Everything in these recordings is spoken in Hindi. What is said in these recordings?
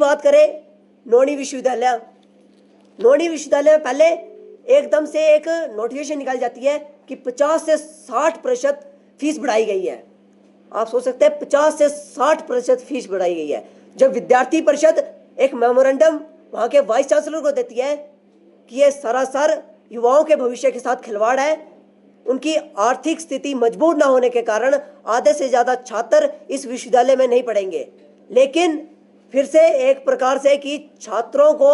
बात करें नोनी विश्वविद्यालय, नोनी विश्वविद्यालय में पहले एकदम से एक नोटिफिकेशन निकाली जाती है कि 50 से 60% फीस बढ़ाई गई है। आप सोच सकते हैं 50 से 60% फीस बढ़ाई गई है। जब विद्यार्थी परिषद एक मेमोरेंडम वहाँ के वाइस चांसलर को देती है कि ये सरासर युवाओं के भविष्य के साथ खिलवाड़ है, उनकी आर्थिक स्थिति मजबूत ना होने के कारण आधे से ज़्यादा छात्र इस विश्वविद्यालय में नहीं पढ़ेंगे। लेकिन फिर से एक प्रकार से कि छात्रों को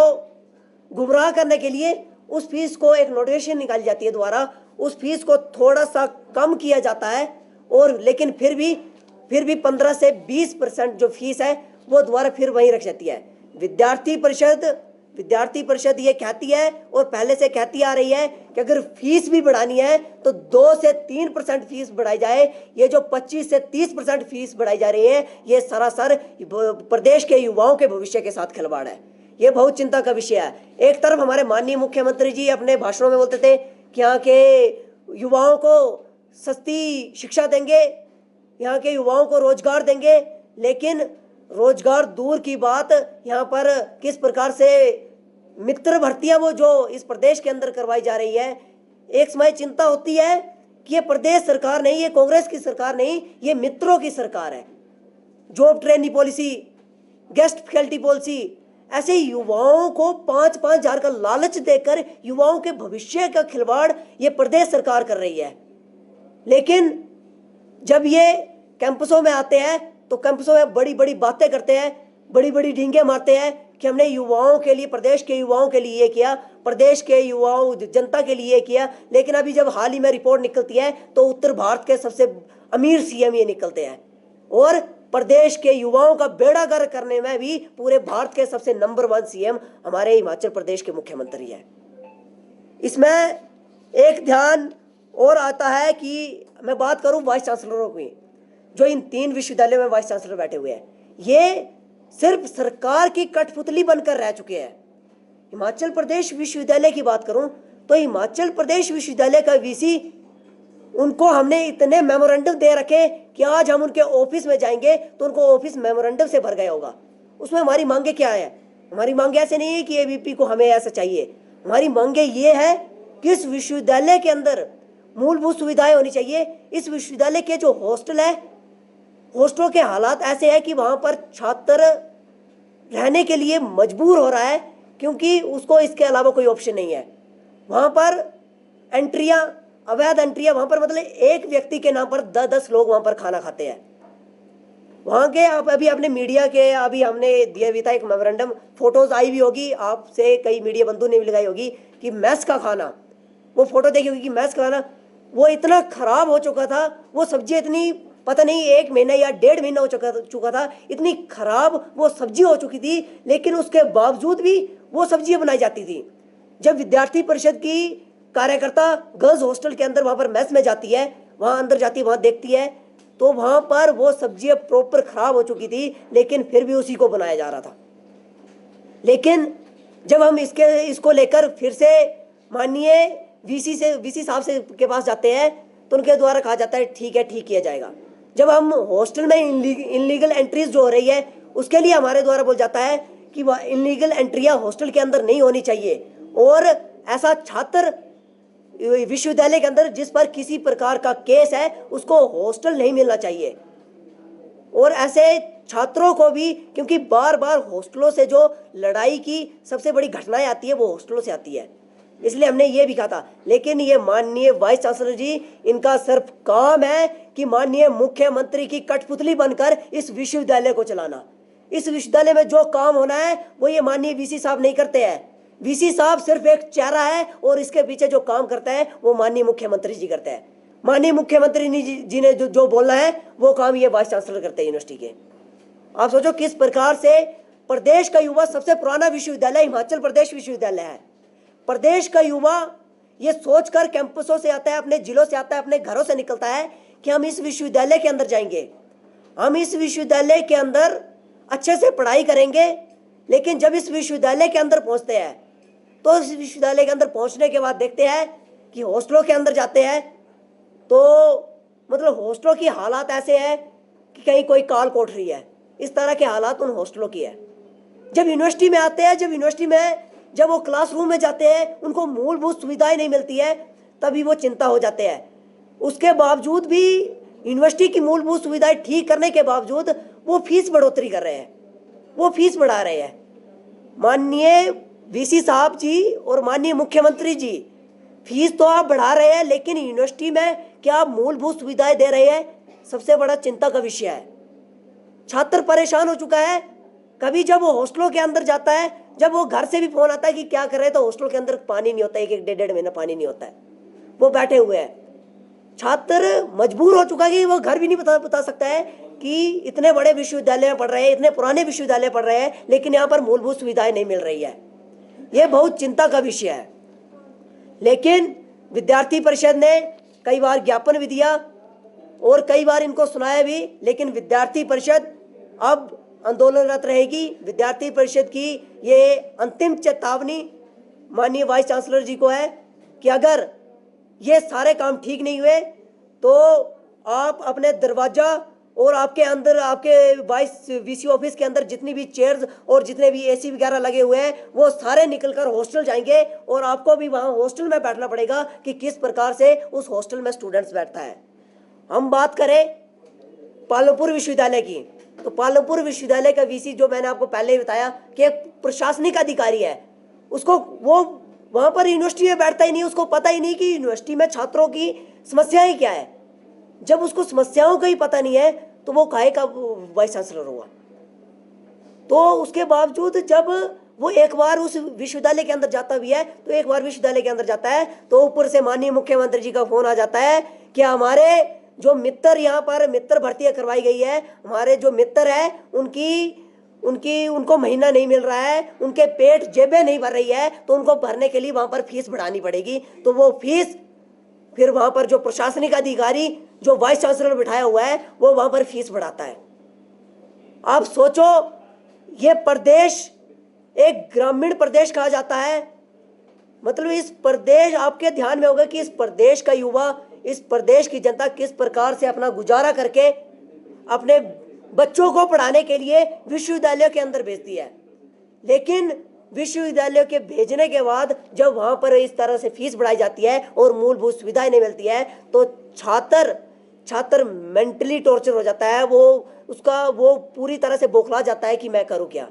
गुमराह करने के लिए उस फीस को एक नोटिफिकेशन निकाली जाती है द्वारा, उस फीस को थोड़ा सा कम किया जाता है और लेकिन फिर भी 15 से 20% जो फीस है वो दोबारा फिर वहीं रख जाती है। विद्यार्थी परिषद ये कहती है और पहले से कहती आ रही है कि अगर फीस भी बढ़ानी है तो 2 से 3% फीस बढ़ाई जाए। ये जो 25 से 30% फीस बढ़ाई जा रही है ये सरासर प्रदेश के युवाओं के भविष्य के साथ खिलवाड़ है। ये बहुत चिंता का विषय है। एक तरफ हमारे माननीय मुख्यमंत्री जी अपने भाषणों में बोलते थे कि यहाँ के युवाओं को सस्ती शिक्षा देंगे, यहाँ के युवाओं को रोजगार देंगे, लेकिन रोजगार दूर की बात, यहाँ पर किस प्रकार से मित्र भर्तियां वो जो इस प्रदेश के अंदर करवाई जा रही है। एक समय चिंता होती है कि ये प्रदेश सरकार नहीं, ये कांग्रेस की सरकार नहीं, ये मित्रों की सरकार है। Job training policy, guest faculty policy, ऐसे युवाओं को 5-5 हजार का लालच देकर युवाओं के भविष्य का खिलवाड़ ये प्रदेश सरकार कर रही है। लेकिन जब ये कैंपसों में आते हैं तो कैंपसों में बड़ी बड़ी बातें करते हैं, बड़ी बड़ी डींगे मारते हैं कि हमने युवाओं के लिए, प्रदेश के युवाओं के लिए ये किया, प्रदेश के युवाओं जनता के लिए किया। लेकिन अभी जब हाल ही में रिपोर्ट निकलती है तो उत्तर भारत के सबसे अमीर सीएम ये निकलते हैं और प्रदेश के युवाओं का बेड़ा गर्क करने में भी पूरे भारत के सबसे नंबर 1 सीएम हमारे हिमाचल प्रदेश के मुख्यमंत्री हैं। इसमें एक ध्यान और आता है कि मैं बात करूं वाइस चांसलरों की, जो इन 3 विश्वविद्यालयों में वाइस चांसलर बैठे हुए हैं, ये सिर्फ सरकार की कठपुतली बनकर रह चुके हैं। हिमाचल प्रदेश विश्वविद्यालय की बात करूं तो हिमाचल प्रदेश विश्वविद्यालय का वीसी, उनको हमने इतने मेमोरेंडम दे रखे कि आज हम उनके ऑफिस में जाएंगे तो उनको ऑफिस मेमोरेंडम से भर गया होगा। उसमें हमारी मांगे क्या है? हमारी मांगे ऐसे नहीं है कि एबीपी को हमें ऐसा चाहिए। हमारी मांगे ये है कि इस विश्वविद्यालय के अंदर मूलभूत सुविधाएं होनी चाहिए। इस विश्वविद्यालय के जो हॉस्टल है, हॉस्टलों के हालात ऐसे हैं कि वहाँ पर छात्र रहने के लिए मजबूर हो रहा है क्योंकि उसको इसके अलावा कोई ऑप्शन नहीं है। वहाँ पर एंट्रियाँ, अवैध एंट्रियाँ, वहाँ पर मतलब एक व्यक्ति के नाम पर 10-10 लोग वहाँ पर खाना खाते हैं। वहाँ के अभी आपने मीडिया के, अभी हमने दिया भी था एक मेमोरेंडम, फोटोज आई भी होगी, आपसे कई मीडिया बंधु ने भी लगाई होगी कि मैस का खाना, वो फोटो देखी होगी कि मैस का खाना वो इतना खराब हो चुका था। वो सब्जी इतनी, पता नहीं 1 महीना या 1.5 महीना हो चुका था, इतनी खराब वो सब्जी हो चुकी थी, लेकिन उसके बावजूद भी वो सब्जियां बनाई जाती थी। जब विद्यार्थी परिषद की कार्यकर्ता गर्ल्स हॉस्टल के अंदर वहाँ पर मेस में जाती है, वहाँ अंदर जाती है, वहाँ देखती है तो वहाँ पर वो सब्जियां प्रॉपर खराब हो चुकी थी, लेकिन फिर भी उसी को बनाया जा रहा था। लेकिन जब हम इसको लेकर फिर से माननीय वीसी साहब से के पास जाते हैं तो उनके द्वारा कहा जाता है ठीक है, ठीक किया जाएगा। जब हम हॉस्टल में इनलीगल एंट्रीज जो हो रही है उसके लिए हमारे द्वारा बोल जाता है कि वह इनलीगल एंट्रियां हॉस्टल के अंदर नहीं होनी चाहिए और ऐसा छात्र विश्वविद्यालय के अंदर जिस पर किसी प्रकार का केस है उसको हॉस्टल नहीं मिलना चाहिए। और ऐसे छात्रों को भी, क्योंकि बार बार हॉस्टलों से जो लड़ाई की सबसे बड़ी घटनाएं आती है वो हॉस्टलों से आती है, इसलिए हमने ये भी कहा था। लेकिन ये माननीय वाइस चांसलर जी, इनका सिर्फ काम है कि माननीय मुख्यमंत्री की कठपुतली बनकर इस विश्वविद्यालय को चलाना। इस विश्वविद्यालय में जो काम होना है वो ये माननीय वीसी साहब नहीं करते हैं। वीसी साहब सिर्फ एक चेहरा है और इसके पीछे जो काम करता है वो माननीय मुख्यमंत्री जी करते हैं। माननीय मुख्यमंत्री जी ने जो बोलना है वो काम ये वाइस चांसलर करते हैं यूनिवर्सिटी के। आप सोचो किस प्रकार से प्रदेश का युवा, सबसे पुराना विश्वविद्यालय हिमाचल प्रदेश विश्वविद्यालय है। प्रदेश का युवा ये सोचकर कैंपसों से आता है, अपने जिलों से आता है, अपने घरों से निकलता है कि हम इस विश्वविद्यालय के अंदर जाएंगे, हम इस विश्वविद्यालय के अंदर अच्छे से पढ़ाई करेंगे। लेकिन जब इस विश्वविद्यालय के अंदर पहुंचते हैं तो इस विश्वविद्यालय के अंदर पहुंचने के बाद देखते हैं कि हॉस्टलों के अंदर जाते हैं तो मतलब हॉस्टलों की हालात ऐसे है कि कहीं कोई काल कोठरी है, इस तरह के हालात उन हॉस्टलों की है। जब यूनिवर्सिटी में आते हैं, जब वो क्लासरूम में जाते हैं, उनको मूलभूत सुविधाएं नहीं मिलती है, तभी वो चिंता हो जाते हैं। उसके बावजूद भी यूनिवर्सिटी की मूलभूत सुविधाएं ठीक करने के बावजूद वो फीस बढ़ोतरी कर रहे हैं, वो फीस बढ़ा रहे हैं। माननीय वीसी साहब जी और माननीय मुख्यमंत्री जी, फीस तो आप बढ़ा रहे हैं, लेकिन यूनिवर्सिटी में क्या आप मूलभूत सुविधाएं दे रहे हैं? सबसे बड़ा चिंता का विषय है। छात्र परेशान हो चुका है। कभी जब वो हॉस्टलों के अंदर जाता है, जब वो घर से भी फोन आता है कि क्या कर रहे हैं, तो हॉस्टल के अंदर पानी नहीं होता है, एक डेढ़ महीना पानी नहीं होता है, वो बैठे हुए हैं। छात्र मजबूर हो चुका है कि वो घर भी नहीं बता सकता है कि इतने बड़े विश्वविद्यालय में पढ़ रहे हैं, इतने पुराने विश्वविद्यालय पढ़ रहे हैं, लेकिन यहाँ पर मूलभूत सुविधाएं नहीं मिल रही है। ये बहुत चिंता का विषय है। लेकिन विद्यार्थी परिषद ने कई बार ज्ञापन भी दिया और कई बार इनको सुनाया भी, लेकिन विद्यार्थी परिषद अब आंदोलनरत रहेगी। विद्यार्थी परिषद की ये अंतिम चेतावनी माननीय वाइस चांसलर जी को है कि अगर ये सारे काम ठीक नहीं हुए तो आप अपने दरवाजा और आपके अंदर, आपके वाइस वीसी ऑफिस के अंदर जितनी भी चेयर्स और जितने भी एसी वगैरह लगे हुए हैं, वो सारे निकलकर हॉस्टल जाएंगे और आपको भी वहाँ हॉस्टल में बैठना पड़ेगा कि किस प्रकार से उस हॉस्टल में स्टूडेंट्स बैठता है। हम बात करें पालमपुर विश्वविद्यालय की, तो पालमपुर विश्वविद्यालय का वीसी, जो मैंने आपको पहले ही बताया कि एक प्रशासनिक अधिकारी है, उसको वो वहाँ पर यूनिवर्सिटी में बैठता ही नहीं, उसको पता ही नहीं कि यूनिवर्सिटी में छात्रों की समस्याएं क्या है। जब उसको समस्याओं का ही पता नहीं है तो वो काहे का वाइस चांसलर हुआ? तो उसके बावजूद जब वो एक बार उस विश्वविद्यालय के अंदर जाता भी है, तो एक बार विश्वविद्यालय के अंदर जाता है तो ऊपर से माननीय मुख्यमंत्री जी का फोन आ जाता है कि हमारे जो मित्र, यहाँ पर मित्र भर्ती करवाई गई है, हमारे जो मित्र है उनको महीना नहीं मिल रहा है, उनके पेट जेबें नहीं भर रही है, तो उनको भरने के लिए वहाँ पर फीस बढ़ानी पड़ेगी। तो वो फीस फिर वहाँ पर जो प्रशासनिक अधिकारी जो वाइस चांसलर बिठाया हुआ है, वो वहाँ पर फीस बढ़ाता है। आप सोचो, ये प्रदेश एक ग्रामीण प्रदेश कहा जाता है, मतलब इस प्रदेश, आपके ध्यान में होगा कि इस प्रदेश का युवा, इस प्रदेश की जनता किस प्रकार से अपना गुजारा करके अपने बच्चों को पढ़ाने के लिए विश्वविद्यालयों के अंदर भेजती है। लेकिन विश्वविद्यालयों के भेजने के बाद जब वहाँ पर इस तरह से फीस बढ़ाई जाती है और मूलभूत सुविधाएं नहीं मिलती है, तो छात्र मेंटली टॉर्चर हो जाता है। वो पूरी तरह से बौखला जाता है कि मैं करूँ क्या।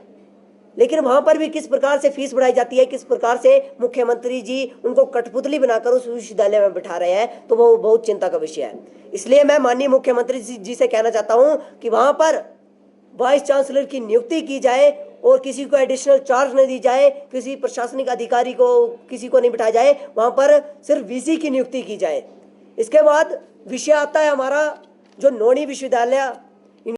लेकिन वहाँ पर भी किस प्रकार से फीस बढ़ाई जाती है, किस प्रकार से मुख्यमंत्री जी उनको कठपुतली बनाकर उस विश्वविद्यालय में बिठा रहे हैं, तो वो बहुत चिंता का विषय है। इसलिए मैं माननीय मुख्यमंत्री जी से कहना चाहता हूँ कि वहाँ पर वाइस चांसलर की नियुक्ति की जाए और किसी को एडिशनल चार्ज नहीं दी जाए, किसी प्रशासनिक अधिकारी को, किसी को नहीं बिठाया जाए, वहाँ पर सिर्फ वीसी की नियुक्ति की जाए। इसके बाद विषय आता है हमारा जो नोनी विश्वविद्यालय